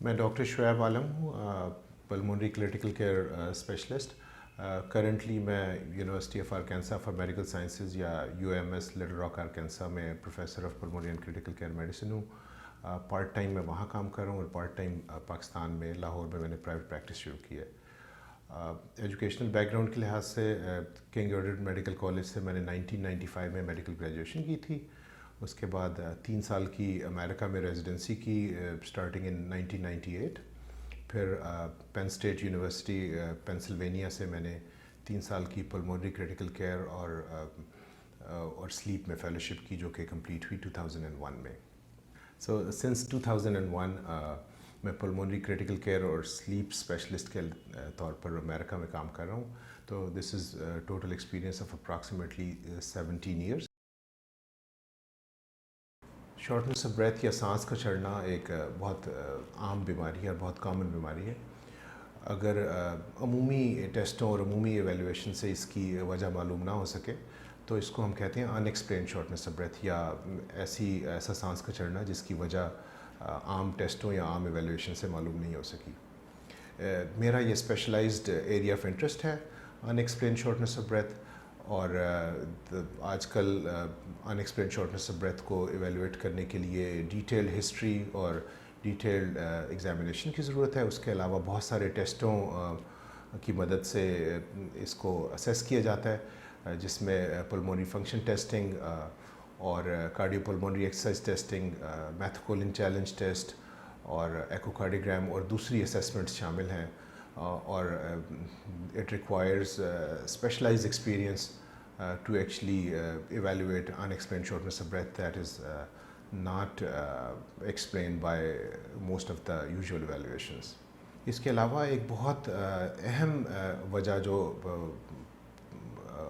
میں ڈاکٹر شعیب عالم ہوں، pulmonary critical care specialist. Currently میں University of Arkansas for Medical Sciences یا UMS لٹل راک آرکینسا میں professor of pulmonary and critical care medicine ہوں۔ Part time میں وہاں کام کر رہا ہوں اور پارٹ ٹائم پاکستان میں لاہور میں نے پرائیویٹ پریکٹس شروع کی ہے۔ ایجوکیشنل بیک گراؤنڈ کے لحاظ سے کنگ ایڈورڈ میڈیکل کالج سے میں نے 1995 میں میڈیکل گریجویشن کی تھی۔ اس کے بعد 3 سال کی امریکہ میں ریزیڈنسی کی اسٹارٹنگ ان 1998۔ پھر پین اسٹیٹ یونیورسٹی پینسلوینیا سے میں نے 3 سال کی پلمونری کریٹیکل کیئر اور سلیپ میں فیلوشپ کی، جو کہ کمپلیٹ ہوئی 2001 میں۔ سو سنس 2001 میں پلمونری کریٹیکل کیئر اور سلیپ اسپیشلسٹ کے طور پر امریکہ میں کام کر رہا ہوں۔ تو this is total experience of approximately 17 years. Shortness of breath یا سانس کا چڑھنا ایک بہت عام بیماری ہے اور بہت کامن بیماری ہے۔ اگر عمومی ٹیسٹوں اور عمومی ایویلویشن سے اس کی وجہ معلوم نہ ہو سکے تو اس کو ہم کہتے ہیں ان ایکسپلینڈ شارٹنس آف بریتھ، یا ایسا سانس کا چڑھنا جس کی وجہ عام ٹیسٹوں یا عام ایویلویشن سے معلوم نہیں ہو سکی۔ میرا یہ اسپیشلائزڈ ایریا آف انٹرسٹ ہے، ان ایکسپلینڈ شارٹنس آف بریتھ، اور آج کل ان ایکسپلینڈ شارٹنس آف بریتھ کو ایویلویٹ کرنے کے لیے ڈیٹیلڈ ہسٹری اور ڈیٹیلڈ ایگزامینیشن کی ضرورت ہے۔ اس کے علاوہ بہت سارے ٹیسٹوں کی مدد سے اس کو اسیس کیا جاتا ہے، جس میں پلمونری فنکشن ٹیسٹنگ اور cardio pulmonary exercise testing, methacholine challenge test اور ایکوکارڈیوگرام اور دوسری اسیسمنٹس شامل ہیں، اور it requires specialized experience to actually evaluate unexplained shortness of breath that is not explained by most of the usual evaluations۔ اس کے علاوہ ایک بہت اہم وجہ جو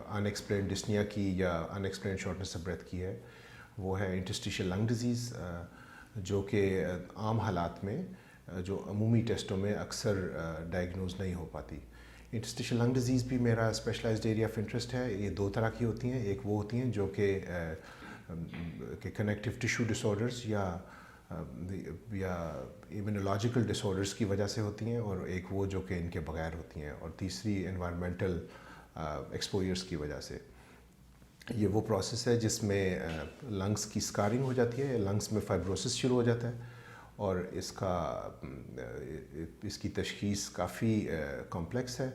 ان ایکسپلینڈ ڈسنیا کی یا ان ایکسپلینڈ شارٹنس آف بریتھ کی ہے وہ ہے انٹرسٹیشل لنگ ڈیزیز، جو کہ عام حالات میں جو عمومی ٹیسٹوں میں اکثر ڈائگنوز نہیں ہو پاتی۔ انٹرسٹیشل لنگ ڈیزیز بھی میرا اسپیشلائزڈ ایریا آف انٹرسٹ ہے۔ یہ 2 طرح کی ہوتی ہیں، ایک وہ ہوتی ہیں جو کہ کنیکٹیو ٹیشو ڈس آرڈرز یا ایمیونولوجیکل ڈس آرڈرز کی وجہ سے ہوتی ہیں، اور ایک وہ جو کہ ان کے بغیر ہوتی ہیں، اور تیسری انوائرمنٹل ایکسپوجرز کی وجہ سے۔ یہ وہ پروسیس ہے جس میں لنگس کی اسکارنگ ہو جاتی ہے، لنگس میں فائبروسس شروع ہو جاتا ہے، اور اس کی تشخیص کافی کمپلیکس ہے۔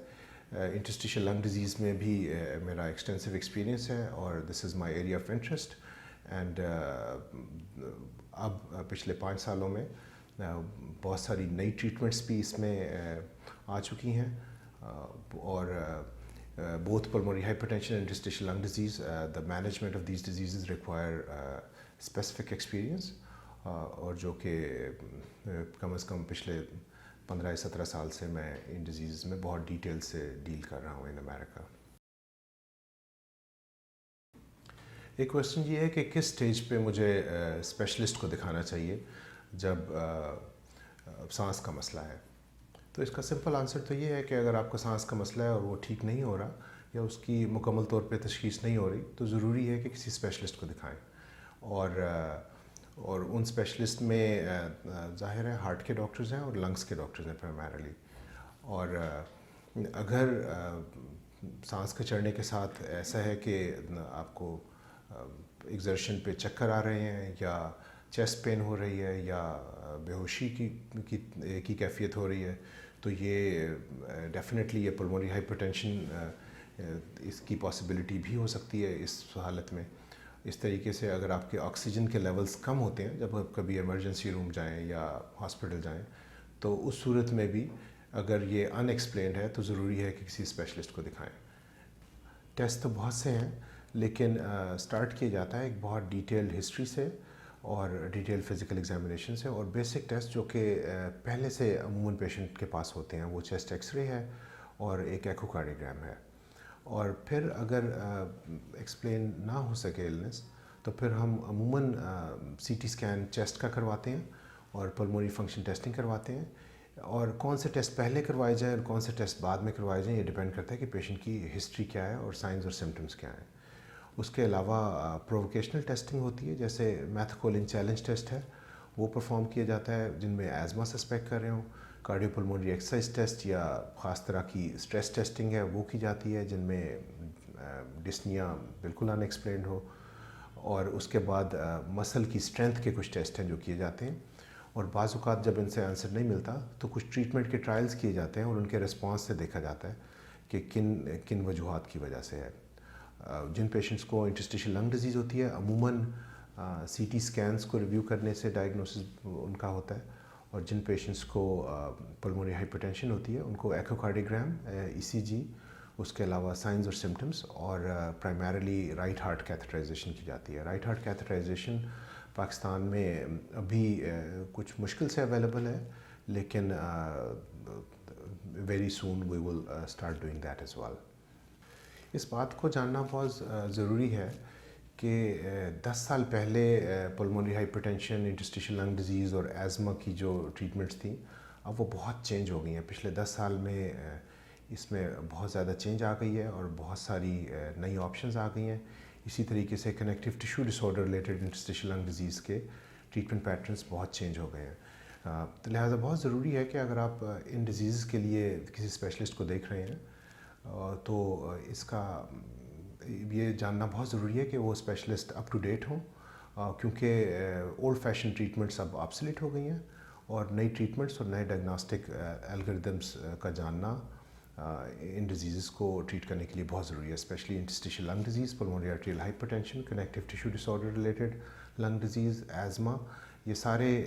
انٹرسٹیشل لنگ ڈیزیز میں بھی میرا ایکسٹینسو ایکسپیرینس ہے، اور this is my area of interest. And اب پچھلے 5 سالوں میں بہت ساری نئی ٹریٹمنٹس بھی اس میں آ چکی ہیں، اور both pulmonary hypertension and interstitial lung disease, the management of these diseases require specific experience، اور جو کہ کم از کم پچھلے 15-17 سال سے میں ان ڈیزیزز میں بہت ڈیٹیل سے ڈیل کر رہا ہوں ان امریکہ۔ ایک کویشچن یہ ہے کہ کس سٹیج پہ مجھے اسپیشلسٹ کو دکھانا چاہیے جب سانس کا مسئلہ ہے۔ تو اس کا سمپل آنسر تو یہ ہے کہ اگر آپ کا سانس کا مسئلہ ہے اور وہ ٹھیک نہیں ہو رہا یا اس کی مکمل طور پہ تشخیص نہیں ہو رہی، تو ضروری ہے کہ کسی اسپیشلسٹ کو دکھائیں، اور ان اسپیشلسٹ میں ظاہر ہے ہارٹ کے ڈاکٹرز ہیں اور لنگس کے ڈاکٹرز ہیں پرائمریلی۔ اور اگر سانس کے چڑھنے کے ساتھ ایسا ہے کہ آپ کو ایگزرشن پہ چکر آ رہے ہیں، یا چیسٹ پین ہو رہی ہے، یا بے ہوشی کی کیفیت ہو رہی ہے، تو یہ ڈیفینیٹلی یہ پلمونری ہائپر ٹینشن اس کی پاسبلٹی بھی ہو سکتی ہے اس حالت میں۔ اس طریقے سے اگر آپ کے آکسیجن کے لیولز کم ہوتے ہیں جب آپ کبھی ایمرجنسی روم جائیں یا ہاسپٹل جائیں، تو اس صورت میں بھی اگر یہ ان ایکسپلینڈ ہے تو ضروری ہے کہ کسی اسپیشلسٹ کو دکھائیں۔ ٹیسٹ تو بہت سے ہیں، لیکن سٹارٹ کیا جاتا ہے ایک بہت ڈیٹیلڈ ہسٹری سے اور ڈیٹیل فزیکل ایگزامینیشن سے، اور بیسک ٹیسٹ جو کہ پہلے سے عموماً پیشنٹ کے پاس ہوتے ہیں وہ چیسٹ ایکس رے ہے اور ایک ایکوکارڈیوگرام ہے۔ اور پھر اگر ایکسپلین نہ ہو سکے النس، تو پھر ہم عموماً سی ٹی اسکین چیسٹ کا کرواتے ہیں اور پلمونری فنکشن ٹیسٹنگ کرواتے ہیں، اور کون سے ٹیسٹ پہلے کروائے جائیں اور کون سے ٹیسٹ بعد میں کروائے جائیں یہ ڈیپینڈ کرتا ہے کہ پیشنٹ کی ہسٹری کیا ہے اور سائنز اور سمٹمز کیا ہیں۔ اس کے علاوہ پرووکیشنل ٹیسٹنگ ہوتی ہے، جیسے میتھکولن چیلنج ٹیسٹ ہے، وہ پرفارم کیا جاتا ہے. جن میں ایزما سسپیکٹ کر رہے ہوں کارڈیو پلمونری ایکسرسائز ٹیسٹ یا خاص طرح کی اسٹریس ٹیسٹنگ ہے وہ کی جاتی ہے. جن میں ڈسنیا بالکل ان ایکسپلینڈ ہو. اور اس کے بعد مسل کی اسٹرینتھ کے کچھ ٹیسٹ ہیں جو کیے جاتے ہیں. اور بعض اوقات جب ان سے آنسر نہیں ملتا تو کچھ ٹریٹمنٹ کے ٹرائلز کیے جاتے ہیں اور ان کے رسپانس سے دیکھا جاتا ہے کہ کن وجوہات کی وجہ سے ہے. جن پیشنٹس کو انٹرسٹیشل لنگ ڈیزیز ہوتی ہے عموماً سی ٹی اسکینس کو ریویو کرنے سے ڈائگنوسس ان کا ہوتا ہے. اور جن پیشنٹس کو پلمونری ہائپرٹینشن ہوتی ہے ان کو ایکوکارڈیوگرام ای سی جی اس کے علاوہ سائنز اور سمٹمس اور پرائمریلی رائٹ ہارٹ کیتھیٹرائزیشن کی جاتی ہے. رائٹ ہارٹ کیتھیٹرائزیشن پاکستان میں ابھی کچھ مشکل سے اویلیبل ہے لیکن very soon we will start doing that as well. اس بات کو جاننا بہت ضروری ہے کہ 10 سال پہلے پلمونری ہائپرٹینشن انٹرسٹیشل لنگ ڈیزیز اور ایزما کی جو ٹریٹمنٹس تھیں اب وہ بہت چینج ہو گئی ہیں. پچھلے 10 سال میں اس میں بہت زیادہ چینج آ گئی ہے اور بہت ساری نئی آپشنز آ گئی ہیں. اسی طریقے سے کنیکٹیو ٹیشو ڈس آرڈر ریلیٹڈ انٹرسٹیشل لنگ ڈیزیز کے ٹریٹمنٹ پیٹرنس بہت چینج ہو گئے ہیں. تو لہٰذا بہت ضروری ہے کہ اگر آپ ان ڈیزیز کے لیے کسی اسپیشلسٹ کو دیکھ رہے ہیں تو اس کا یہ جاننا بہت ضروری ہے کہ وہ اسپیشلسٹ اپ ٹو ڈیٹ ہوں کیونکہ اولڈ فیشن ٹریٹمنٹس اب آبسلیٹ ہو گئی ہیں اور نئی ٹریٹمنٹس اور نئے ڈائگنوسٹک الگوریدمس کا جاننا ان ڈیزیزز کو ٹریٹ کرنے کے لیے بہت ضروری ہے. اسپیشلی انٹرسٹیشل لنگ disease pulmonary آرٹریل hypertension connective tissue ڈس آرڈر ریلیٹڈ لنگ ڈیزیز ایزما یہ سارے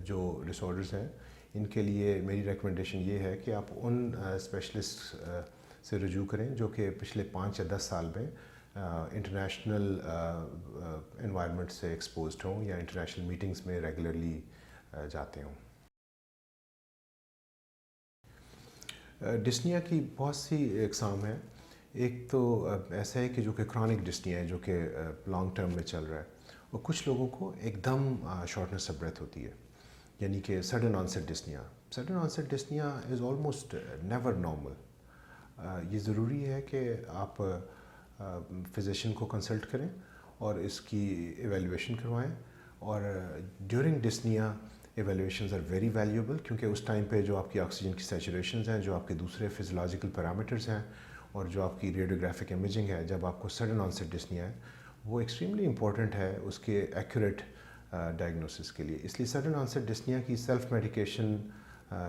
جو ڈس آرڈرز ہیں ان کے لیے میری ریکمنڈیشن یہ ہے کہ آپ ان اسپیشلسٹ سے رجوع کریں جو کہ پچھلے 5 یا 10 سال میں انٹرنیشنل انوائرمنٹ سے ایکسپوزڈ ہوں یا انٹرنیشنل میٹنگز میں ریگولرلی جاتے ہوں. ڈسنیا کی بہت سی اقسام ہیں. ایک تو ایسا ہے کہ جو کہ کرونک ڈسنیا ہے جو کہ لانگ ٹرم میں چل رہا ہے اور کچھ لوگوں کو ایک دم شارٹنس آف بریتھ ہوتی ہے یعنی کہ sudden onset dyspnea. Sudden onset dyspnea is almost never normal. یہ ضروری ہے کہ آپ فزیشین کو کنسلٹ کریں اور اس کی ایویلیویشن کروائیں. اور ڈیورنگ ڈسنیا ایویلیویشنز آر ویری ویلیوبل کیونکہ اس ٹائم پہ جو آپ کی آکسیجن کی سیچوریشنز ہیں جو آپ کے دوسرے فزیولوجیکل پیرامیٹرز ہیں اور جو آپ کی ریڈیوگرافک امیجنگ ہے جب آپ کو سڈن آنسٹ ڈسنیا ہے وہ ایکسٹریملی امپورٹنٹ ہے اس کے ایکوریٹ ڈائگنوسس کے لیے. اس لیے سڈن آنسٹ ڈسنیا کی سیلف میڈیکیشن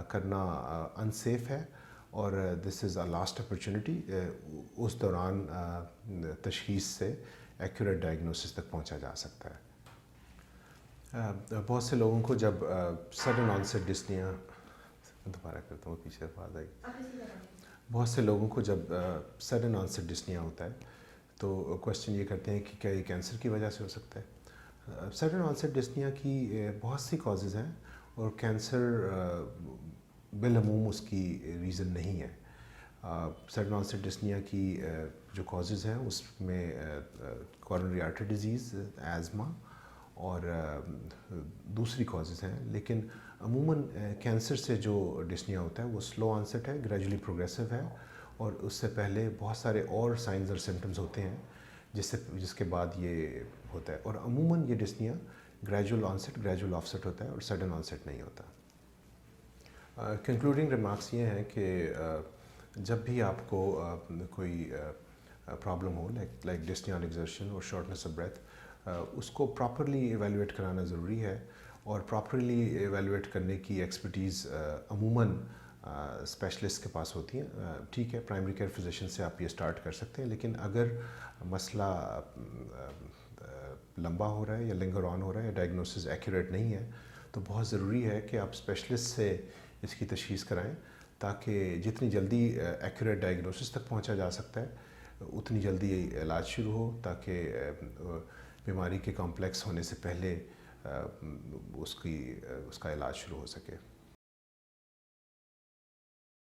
کرنا انسیف ہے اور this is a last opportunity. اس دوران تشخیص سے ایکوریٹ ڈائگنوسس تک پہنچا جا سکتا ہے. بہت سے لوگوں کو جب سڈن آنسٹ ڈسنیا دوبارہ کرتا ہوں پیچھے آواز آئی. بہت سے لوگوں کو جب سڈن آنسٹ ڈسنیا ہوتا ہے تو کوشچن یہ کرتے ہیں کہ کیا یہ کینسر کی وجہ سے ہو سکتا ہے. سڈن آنسٹ ڈسنیا کی بہت سی کازز ہیں اور کینسر بالعموم اس کی ریزن نہیں ہے. سڈن آنسٹ ڈسنیا کی جو کازز ہیں اس میں کورونری آرٹری ڈیزیز ایزما اور دوسری کازز ہیں لیکن عموماً کینسر سے جو ڈسنیا ہوتا ہے وہ سلو آنسٹ ہے گریجولی پروگریسو ہے اور اس سے پہلے بہت سارے اور سائنز اور سمٹمز ہوتے ہیں جس کے بعد یہ ہوتا ہے. اور عموماً یہ ڈسنیا گریجول آنسٹ گریجول آفسٹ ہوتا ہے اور سڈن آنسٹ نہیں ہوتا. کنکلوڈنگ ریمارکس یہ ہیں کہ جب بھی آپ کو کوئی پرابلم ہو لائک ڈسنیا آن ایگزرشن اور شارٹنس آف بریتھ اس کو پراپرلی ایویلویٹ کرانا ضروری ہے اور پراپرلی ایویلویٹ کرنے کی ایکسپرٹیز عموماً اسپیشلسٹ کے پاس ہوتی ہیں. ٹھیک ہے پرائمری کیئر فزیشین سے آپ یہ اسٹارٹ کر سکتے ہیں لیکن اگر مسئلہ لمبا ہو رہا ہے یا لنگر آن ہو رہا ہے یا ڈائگنوسس ایکوریٹ نہیں ہے تو بہت ضروری ہے کہ آپ اسپیشلسٹ سے اس کی تشخیص کرائیں تاکہ جتنی جلدی ایکوریٹ ڈائگنوسس تک پہنچا جا سکتا ہے اتنی جلدی علاج شروع ہو تاکہ بیماری کے کمپلیکس ہونے سے پہلے اس کا علاج شروع ہو سکے.